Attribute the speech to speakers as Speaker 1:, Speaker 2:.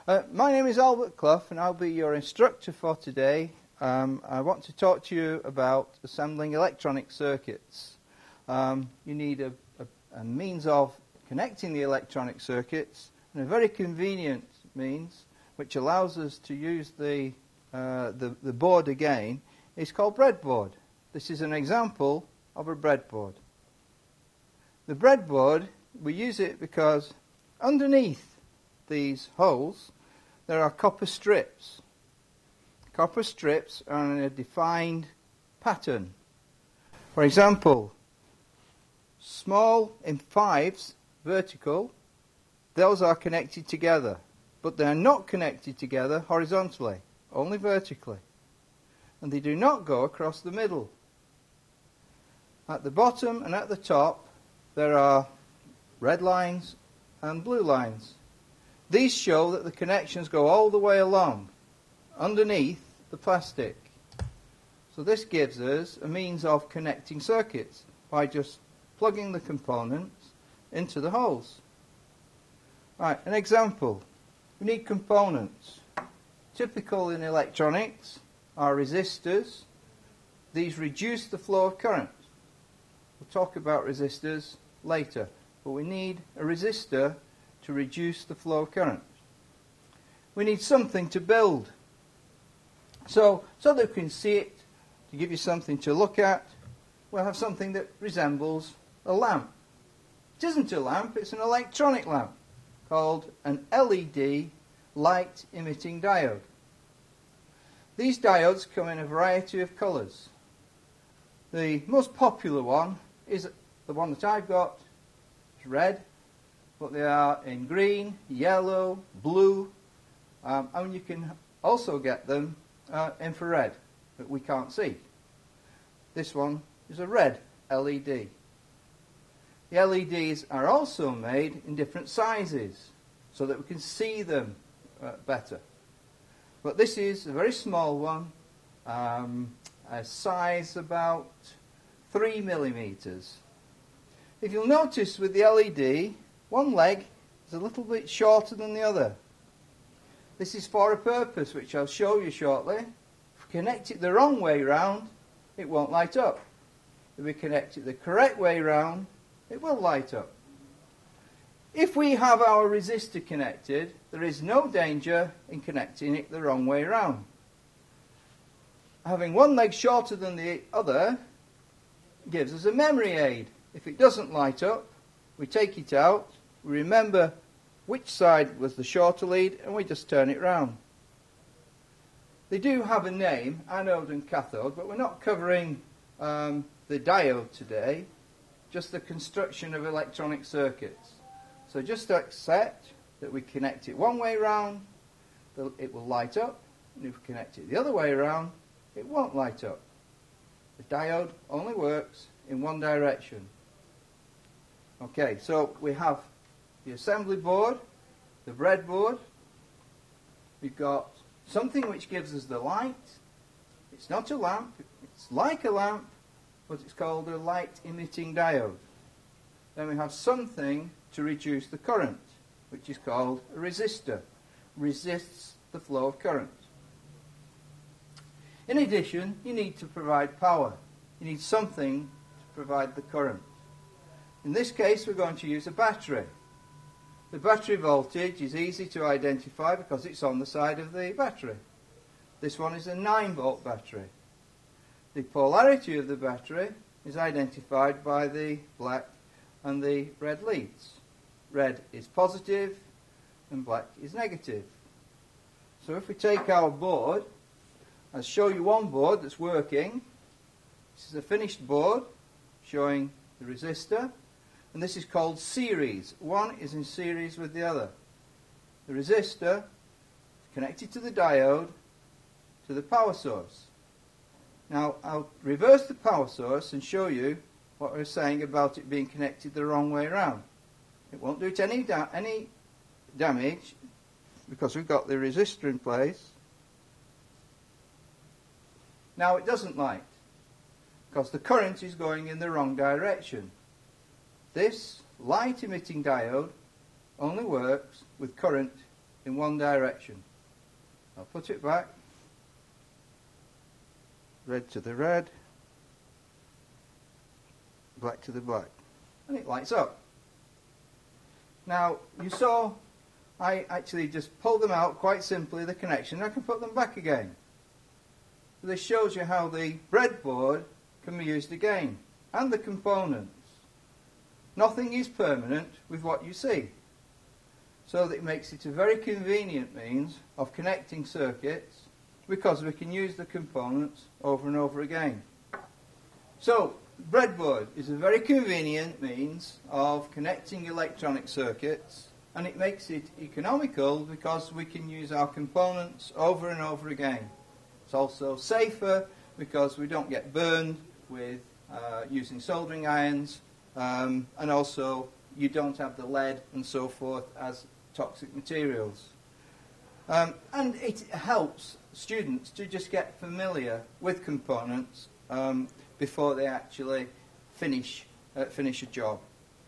Speaker 1: My name is Albert Clough and I'll be your instructor for today. I want to talk to you about assembling electronic circuits. You need a means of connecting the electronic circuits, and a very convenient means which allows us to use the board again is called breadboard. This is an example of a breadboard. The breadboard, we use it because underneath these holes there are copper strips. Copper strips are in a defined pattern. For example, small in fives, vertical, those are connected together, but they are not connected together horizontally, only vertically. And they do not go across the middle. At the bottom and at the top there are red lines and blue lines. These show that the connections go all the way along, underneath the plastic. So this gives us a means of connecting circuits by just plugging the components into the holes. Right, an example. We need components. Typical in electronics are resistors. These reduce the flow of current. We'll talk about resistors later, but we need a resistor to reduce the flow of current. We need something to build. So that we can see it, to give you something to look at, we'll have something that resembles a lamp. It isn't a lamp, it's an electronic lamp called an LED, light emitting diode. These diodes come in a variety of colours. The most popular one is the one that I've got. It's red, but they are in green, yellow, blue, and you can also get them infrared that we can't see. This one is a red LED. The LEDs are also made in different sizes so that we can see them better. But this is a very small one, a size about 3 millimeters. If you'll notice with the LED, one leg is a little bit shorter than the other. This is for a purpose which I'll show you shortly. If we connect it the wrong way round, it won't light up. If we connect it the correct way round, it will light up. If we have our resistor connected, there is no danger in connecting it the wrong way round. Having one leg shorter than the other gives us a memory aid. If it doesn't light up, we take it out, we remember which side was the shorter lead, and we just turn it round. They do have a name, anode and cathode, but we're not covering the diode today, just the construction of electronic circuits. So just accept that we connect it one way round, it will light up, and if we connect it the other way around, it won't light up. The diode only works in one direction. Okay, so we have the assembly board, the breadboard. We've got something which gives us the light. It's not a lamp, it's like a lamp, but it's called a light emitting diode. Then we have something to reduce the current, which is called a resistor. Resists the flow of current. In addition, you need to provide power. You need something to provide the current. In this case, we're going to use a battery. The battery voltage is easy to identify because it's on the side of the battery. This one is a 9-volt battery. The polarity of the battery is identified by the black and the red leads. Red is positive and black is negative. So if we take our board, I'll show you one board that's working. This is a finished board showing the resistor, and this is called series. One is in series with the other. The resistor is connected to the diode to the power source. Now I'll reverse the power source and show you what we're saying about it being connected the wrong way around. It won't do it any damage because we've got the resistor in place. Now it doesn't light because the current is going in the wrong direction. This light emitting diode only works with current in one direction. I'll put it back. Red to the red. Black to the black. And it lights up. Now, you saw I actually just pulled them out quite simply, the connection, and I can put them back again. So this shows you how the breadboard can be used again, and the components. Nothing is permanent with what you see. So that it makes it a very convenient means of connecting circuits, because we can use the components over and over again. So, breadboard is a very convenient means of connecting electronic circuits, and it makes it economical because we can use our components over and over again. It's also safer because we don't get burned with using soldering irons, and also you don't have the lead and so forth as toxic materials. And it helps students to just get familiar with components before they actually finish a job.